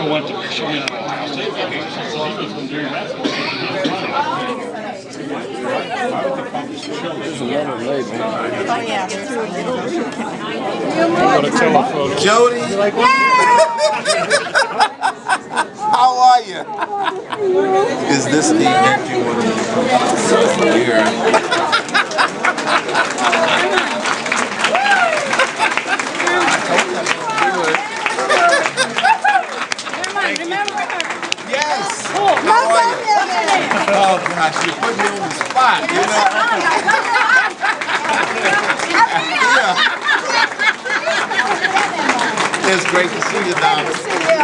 She'll want to. She'll get There's another label. Oh yeah. Jody, how are you? Is this the empty one? Here. Yes. How are you? Oh gosh, you put me on the spot, you know. Yeah. It's great to see you, Donna. I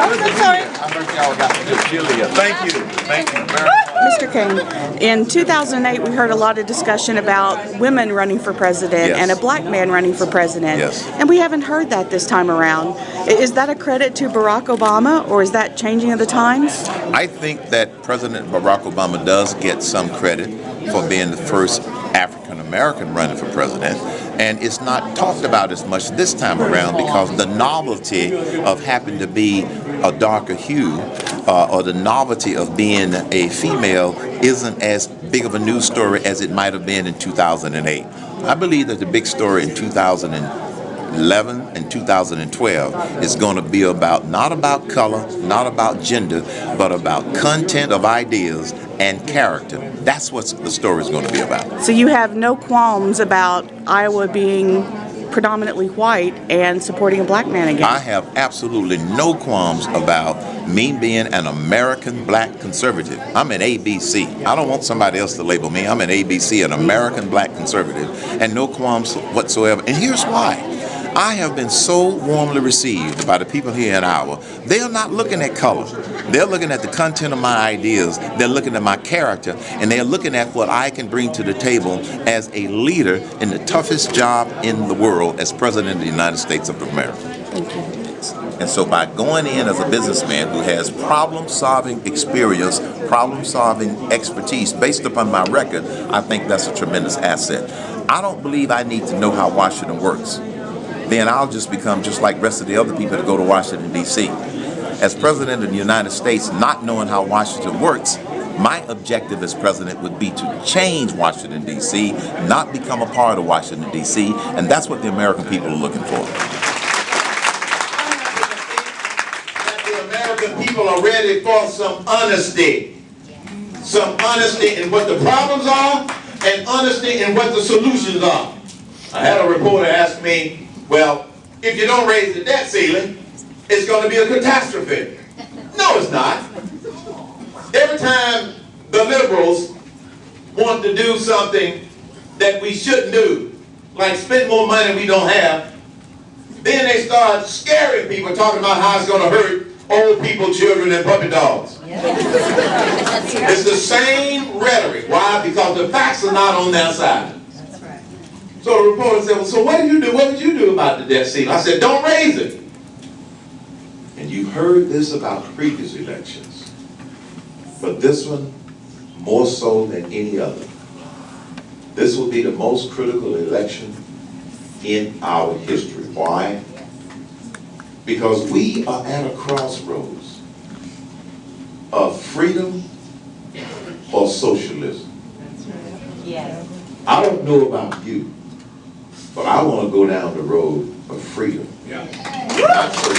heard y'all got Julia. Thank you. Thank you very much. Mr. Cain, in 2008 we heard a lot of discussion about women running for president and a black man running for president. Yes. And we haven't heard that this time around. Is that a credit to Barack Obama, or is that changing of the times? I think that President Barack Obama does get some credit for being the first African American running for president, and it's not talked about as much this time around because the novelty of having to be a darker hue or the novelty of being a female isn't as big of a news story as it might have been in 2008. I believe that the big story in 2011 and 2012 is going to be about, not about color, not about gender, but about content of ideas and character. That's what the story is going to be about. So you have no qualms about Iowa being predominantly white and supporting a black man again? I have absolutely no qualms about me being an American black conservative. I'm an ABC. I don't want somebody else to label me. I'm an ABC, an American black conservative, and no qualms whatsoever. And here's why. I have been so warmly received by the people here in Iowa. They're not looking at color. They're looking at the content of my ideas. They're looking at my character, and they're looking at what I can bring to the table as a leader in the toughest job in the world as President of the United States of America. Thank you. And so by going in as a businessman who has problem-solving experience, problem-solving expertise based upon my record, I think that's a tremendous asset. I don't believe I need to know how Washington works. Then I'll just become just like the rest of the other people that go to Washington, D.C. As President of the United States, not knowing how Washington works, my objective as president would be to change Washington, D.C., not become a part of Washington, D.C., and that's what the American people are looking for. That the American people are ready for some honesty. Some honesty in what the problems are and honesty in what the solutions are. I had a reporter ask me, well, if you don't raise the debt ceiling, it's going to be a catastrophe. No, it's not. Every time the liberals want to do something that we shouldn't do, like spend more money we don't have, then they start scaring people, talking about how it's going to hurt old people, children, and puppy dogs. It's the same rhetoric. Why? Because the facts are not on their side. So the reporter said, well, so what did you do? What did you do about the debt ceiling? I said, don't raise it. And you heard this about previous elections. But this one, more so than any other. This will be the most critical election in our history. Why? Because we are at a crossroads of freedom or socialism. Yes. I don't know about you, but I want to go down the road of freedom, not socialism.